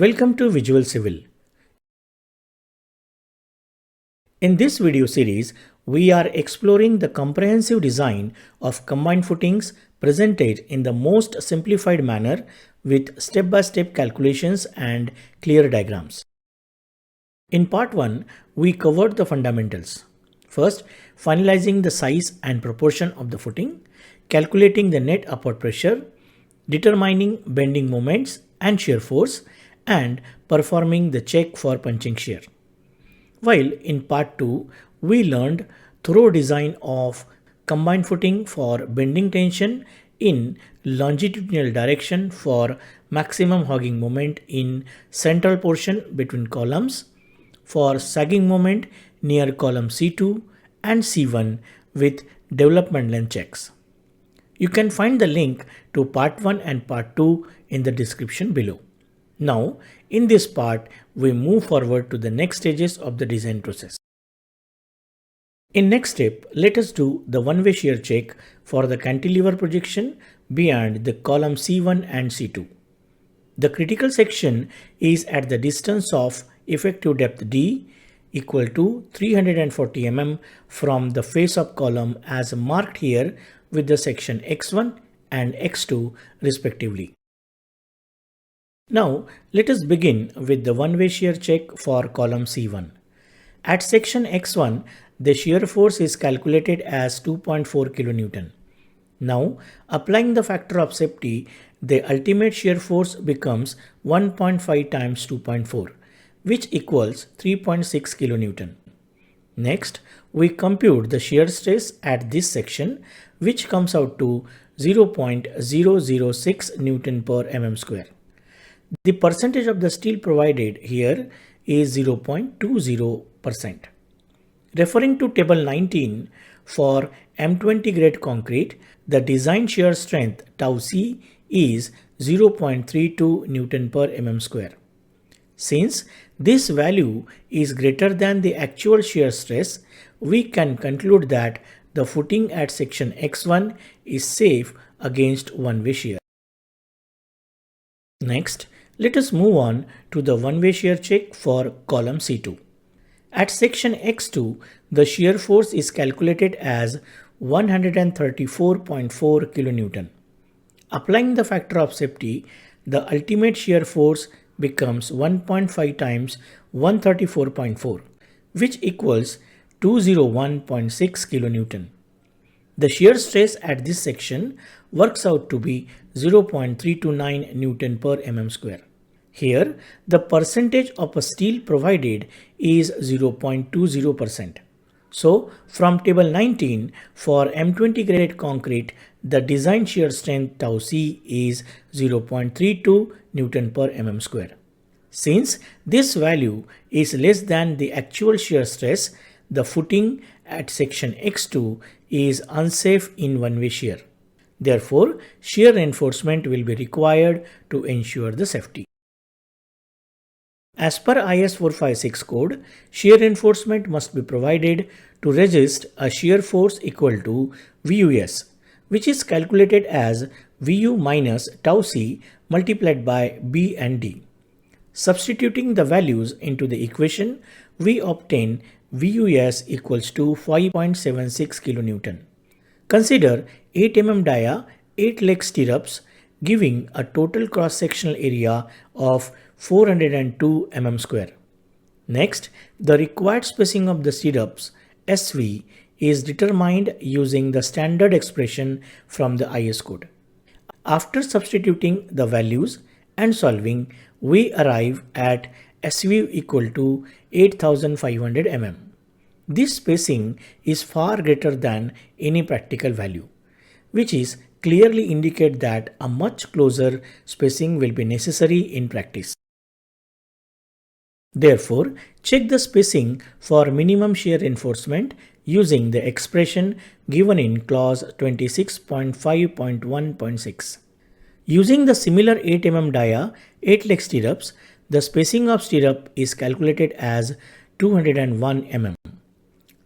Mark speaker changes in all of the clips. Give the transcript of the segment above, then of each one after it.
Speaker 1: Welcome to Visual Civil. In this video series, we are exploring the comprehensive design of combined footings presented in the most simplified manner with step-by-step calculations and clear diagrams. In part 1, we covered the fundamentals. First, finalizing the size and proportion of the footing, calculating the net upward pressure, determining bending moments and shear force, and performing the check for punching shear. While in part 2, we learned thorough design of combined footing for bending tension in longitudinal direction for maximum hogging moment in central portion between columns, for sagging moment near column C2 and C1 with development length checks. You can find the link to part 1 and part 2 in the description below. Now, in this part, we move forward to the next stages of the design process. In next step, let us do the one-way shear check for the cantilever projection beyond the column C1 and C2. The critical section is at the distance of effective depth D equal to 340 mm from the face of column as marked here with the section X1 and X2 respectively. Now, let us begin with the one-way shear check for column C1. At section X1, the shear force is calculated as 2.4 kN. Now, applying the factor of safety, the ultimate shear force becomes 1.5 times 2.4, which equals 3.6 kN. Next, we compute the shear stress at this section, which comes out to 0.006 Newton per mm square. The percentage of the steel provided here is 0.20%. Referring to table 19, for M20 grade concrete, the design shear strength tau C is 0.32 Newton per mm square. Since this value is greater than the actual shear stress, we can conclude that the footing at section X1 is safe against one-way shear. Next, let us move on to the one-way shear check for column C2. At section X2, the shear force is calculated as 134.4 kN. Applying the factor of safety, the ultimate shear force becomes 1.5 times 134.4, which equals 201.6 kN. The shear stress at this section works out to be 0.329 Newton per mm square. Here, the percentage of a steel provided is 0.20%. So, from table 19, for M20 grade concrete, the design shear strength tau C is 0.32 Newton per mm square. Since this value is less than the actual shear stress, the footing at section X2 is unsafe in one-way shear. Therefore, shear reinforcement will be required to ensure the safety. As per IS 456 code, shear reinforcement must be provided to resist a shear force equal to VUS, which is calculated as VU minus tau C multiplied by B and D. Substituting the values into the equation, we obtain VUS equals to 5.76 kN. Consider 8 mm dia, 8 leg stirrups, giving a total cross-sectional area of 402 mm square. Next, the required spacing of the stirrups, SV, is determined using the standard expression from the IS code. After substituting the values and solving, we arrive at SV equal to 8500 mm. This spacing is far greater than any practical value, which is clearly indicate that a much closer spacing will be necessary in practice. Therefore, check the spacing for minimum shear reinforcement using the expression given in clause 26.5.1.6. Using the similar 8 mm dia, 8 leg stirrups, the spacing of stirrup is calculated as 201 mm.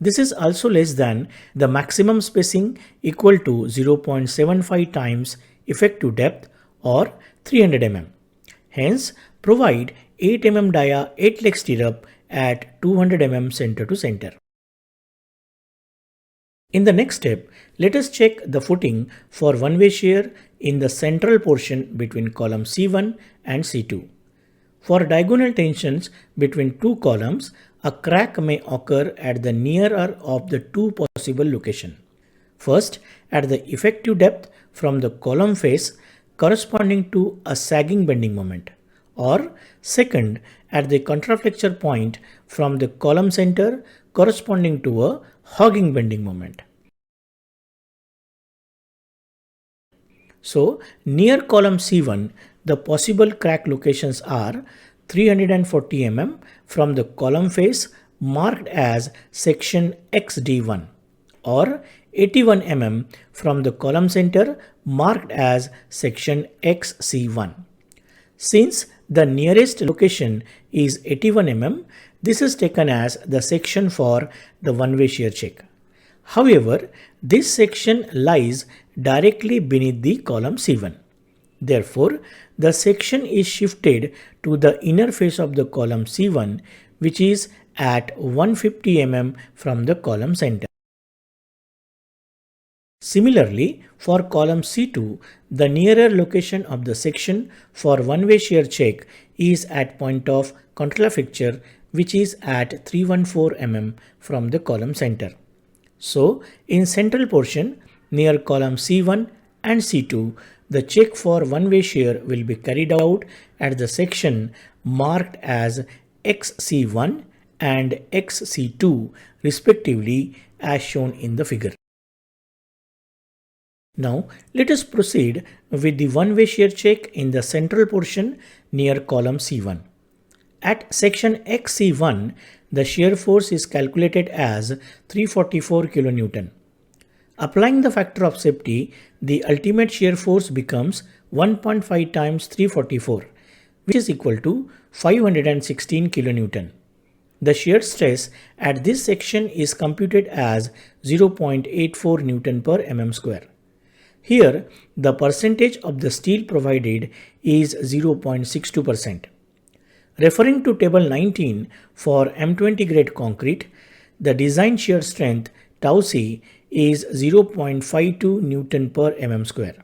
Speaker 1: This is also less than the maximum spacing equal to 0.75 times effective depth or 300 mm. Hence, Provide 8 mm dia 8 leg stirrup at 200 mm center to center. In the next step, let us check the footing for one-way shear in the central portion between column C1 and C2. For diagonal tensions between two columns, a crack may occur at the nearer of the two possible locations. First, at the effective depth from the column face corresponding to a sagging bending moment, or second, at the contraflexure point from the column center corresponding to a hogging bending moment. So, near column C1, the possible crack locations are 340 mm from the column face marked as section XD1, or 81 mm from the column center marked as section XC1. Since the nearest location is 81 mm, this is taken as the section for the one-way shear check. However, this section lies directly beneath the column C1. Therefore, the section is shifted to the inner face of the column C1, which is at 150 mm from the column center. Similarly, for column C2, the nearer location of the section for one-way shear check is at point of contraflexure, which is at 314 mm from the column center. So, in central portion near column C1 and C2, the check for one-way shear will be carried out at the section marked as XC1 and XC2 respectively as shown in the figure. Now, let us proceed with the one-way shear check in the central portion near column C1. At section XC1, the shear force is calculated as 344 kN. Applying the factor of safety, the ultimate shear force becomes 1.5 times 344, which is equal to 516 kN. The shear stress at this section is computed as 0.84 Newton per mm square. Here, the percentage of the steel provided is 0.62%. Referring to table 19 for M20 grade concrete, the design shear strength tau c is 0.52 Newton per mm square.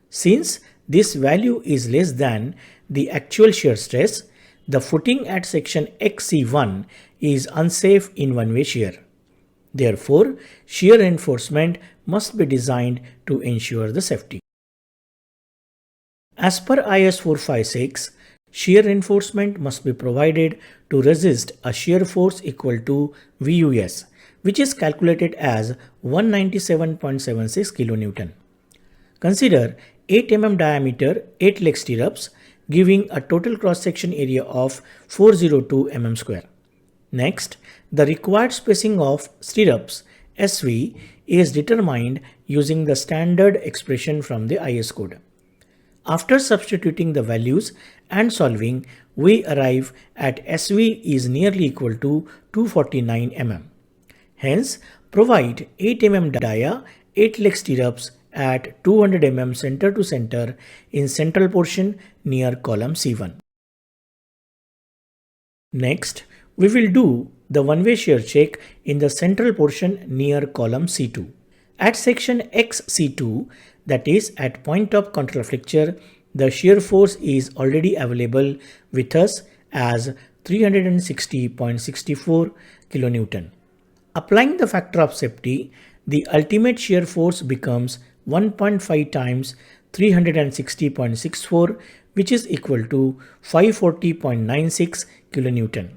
Speaker 1: Since this value is less than the actual shear stress, the footing at section XC1 is unsafe in one-way shear. Therefore, shear reinforcement must be designed to ensure the safety. As per IS 456, shear reinforcement must be provided to resist a shear force equal to VUS, which is calculated as 197.76 kN. Consider 8 mm diameter 8 leg stirrups giving a total cross-section area of 402 mm square. Next, the required spacing of stirrups SV is determined using the standard expression from the IS code. After substituting the values and solving, we arrive at SV is nearly equal to 249 mm. Hence, provide 8 mm dia 8 leg stirrups at 200 mm center to center in central portion near column C1. Next, we will do the one-way shear check in the central portion near column C2. At section XC2, that is at point of contraflexure, the shear force is already available with us as 360.64 kN. Applying the factor of safety, the ultimate shear force becomes 1.5 times 360.64, which is equal to 540.96 kN.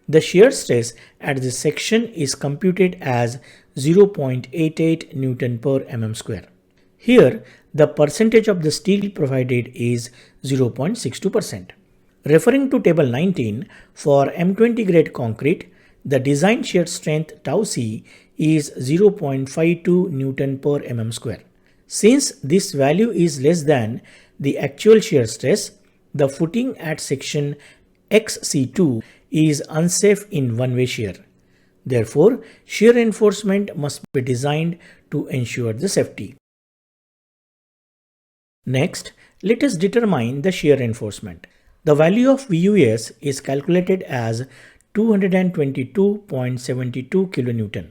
Speaker 1: The shear stress at this section is computed as 0.88 Newton per mm square. Here, the percentage of the steel provided is 0.62%. Referring to table 19, for M20 grade concrete, the design shear strength tau c is 0.52 Newton per mm square. Since this value is less than the actual shear stress, the footing at section XC2 is unsafe in one-way shear. Therefore, shear reinforcement must be designed to ensure the safety. Next, let us determine the shear reinforcement. The value of VUS is calculated as 222.72 kilonewton.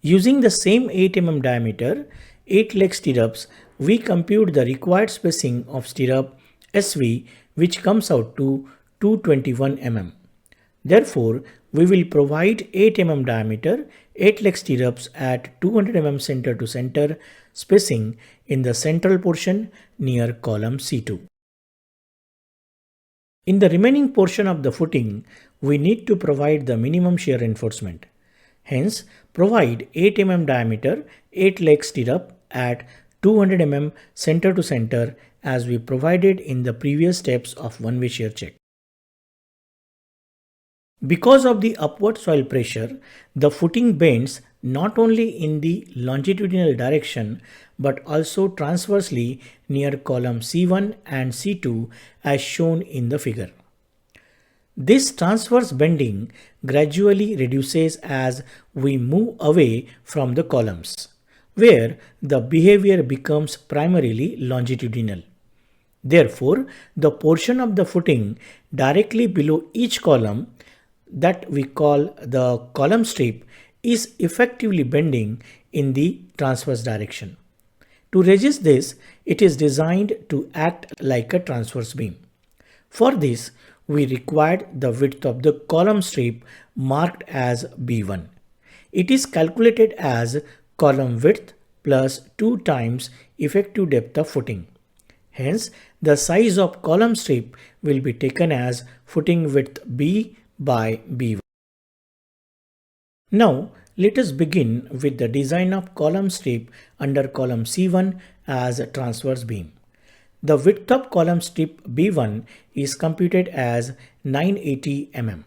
Speaker 1: Using the same 8 mm diameter, 8 leg stirrups, we compute the required spacing of stirrup SV, which comes out to 221 mm. Therefore, we will provide 8 mm diameter, 8 leg stirrups at 200 mm center to center spacing in the central portion near column C2. In the remaining portion of the footing, we need to provide the minimum shear reinforcement. Hence, provide 8 mm diameter, 8 leg stirrup at 200 mm center to center as we provided in the previous steps of one-way shear check. Because of the upward soil pressure, the footing bends not only in the longitudinal direction but also transversely near column C1 and C2 as shown in the figure. This transverse bending gradually reduces as we move away from the columns, where the behavior becomes primarily longitudinal. Therefore, the portion of the footing directly below each column that we call the column strip is effectively bending in the transverse direction. To resist this, it is designed to act like a transverse beam. For this, we required the width of the column strip marked as B1. It is calculated as column width plus 2 times effective depth of footing. Hence, the size of column strip will be taken as footing width B by B1. Now, let us begin with the design of column strip under column C1 as a transverse beam. The width of column strip B1 is computed as 980 mm.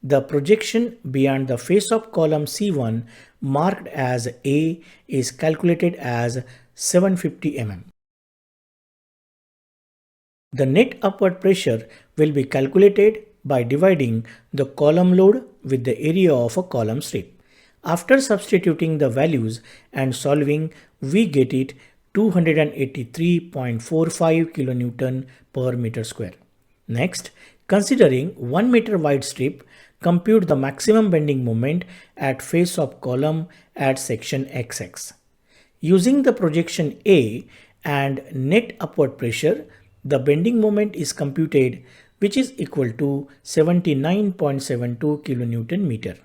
Speaker 1: The projection beyond the face of column C1 marked as A is calculated as 750 mm. The net upward pressure will be calculated by dividing the column load with the area of a column strip. After substituting the values and solving, we get it 283.45 kilonewton per meter square. Next, considering 1 meter wide strip, compute the maximum bending moment at face of column at section XX. Using the projection A and net upward pressure, the bending moment is computed, which is equal to 79.72 kilonewton meter.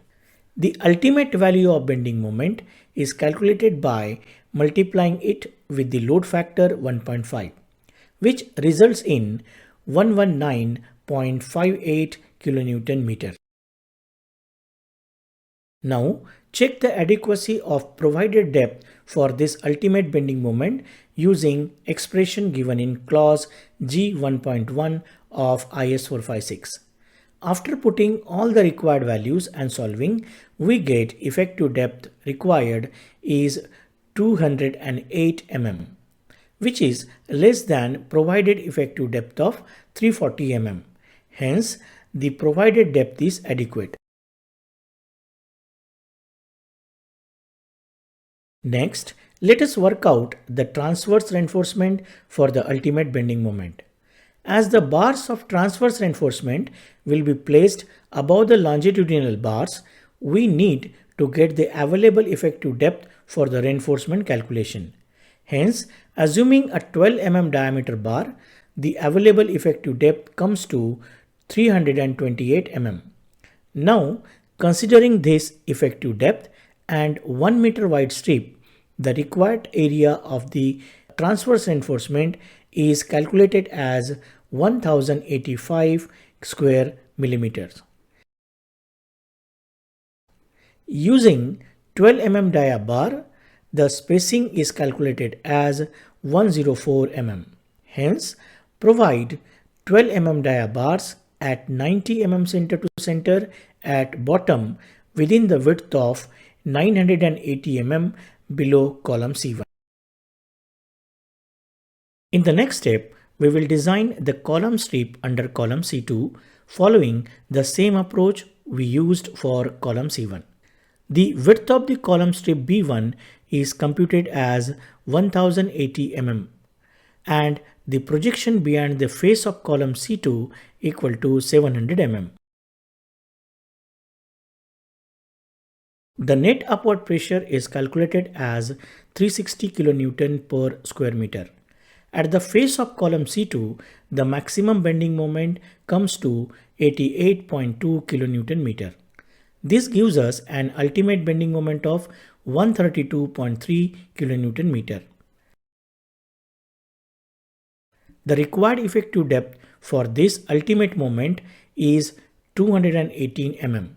Speaker 1: The ultimate value of bending moment is calculated by multiplying it with the load factor 1.5, which results in 119.58 kilonewton meter. Now, check the adequacy of provided depth for this ultimate bending moment using expression given in clause G1.1 of IS 456. After putting all the required values and solving, we get effective depth required is 208 mm, which is less than provided effective depth of 340 mm. Hence, the provided depth is adequate. Next, let us work out the transverse reinforcement for the ultimate bending moment. As the bars of transverse reinforcement will be placed above the longitudinal bars, we need to get the available effective depth for the reinforcement calculation. Hence, assuming a 12 mm diameter bar, the available effective depth comes to 328 mm. Now, considering this effective depth and 1 meter wide strip, the required area of the transverse reinforcement is calculated as 1085 square millimeters. Using 12 mm dia bar, the spacing is calculated as 104 mm. Hence, provide 12 mm dia bars at 90 mm center to center at bottom within the width of 980 mm below column C1. In the next step, we will design the column strip under column C2 following the same approach we used for column C1. The width of the column strip B1 is computed as 1080 mm and the projection beyond the face of column C2 equal to 700 mm. The net upward pressure is calculated as 360 kN per square meter. At the face of column C2, the maximum bending moment comes to 88.2 kN. This gives us an ultimate bending moment of 132.3 kN. The required effective depth for this ultimate moment is 218 mm,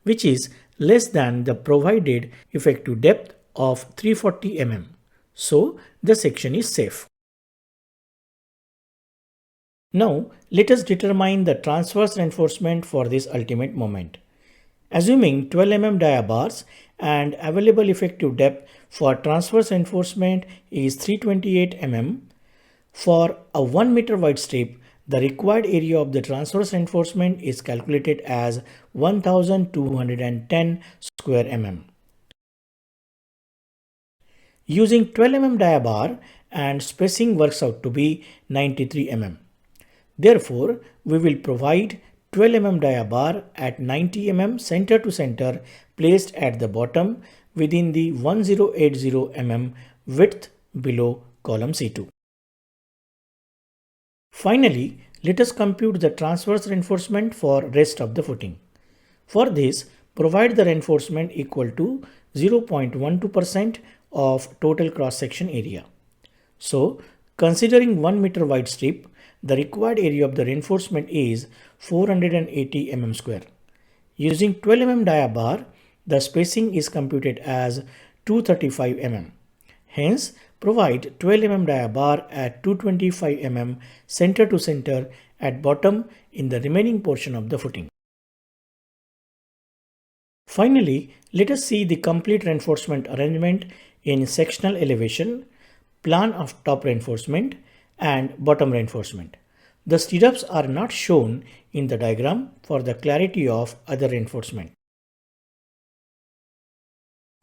Speaker 1: which is less than the provided effective depth of 340 mm. So the section is safe. Now let us determine the transverse reinforcement for this ultimate moment. Assuming 12 mm dia bars and available effective depth for transverse reinforcement is 328 mm, for a 1 meter wide strip, the required area of the transverse reinforcement is calculated as 1210 square mm. Using 12 mm dia bar and spacing works out to be 93 mm. Therefore, we will provide 12 mm dia bar at 90 mm center to center placed at the bottom within the 1080 mm width below column C2. Finally, let us compute the transverse reinforcement for rest of the footing. For this, provide the reinforcement equal to 0.12% of total cross-section area. So, considering 1 meter wide strip, the required area of the reinforcement is 480 mm square. Using 12 mm dia bar, the spacing is computed as 235 mm. Hence, provide 12 mm dia bar at 225 mm center to center at bottom in the remaining portion of the footing. Finally, let us see the complete reinforcement arrangement in sectional elevation, plan of top reinforcement and bottom reinforcement. The stirrups are not shown in the diagram for the clarity of other reinforcement.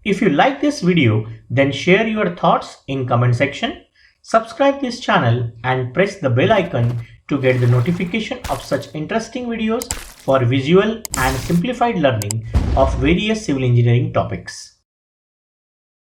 Speaker 1: If you like this video, then share your thoughts in comment section, subscribe this channel and press the bell icon to get the notification of such interesting videos for visual and simplified learning of various civil engineering topics.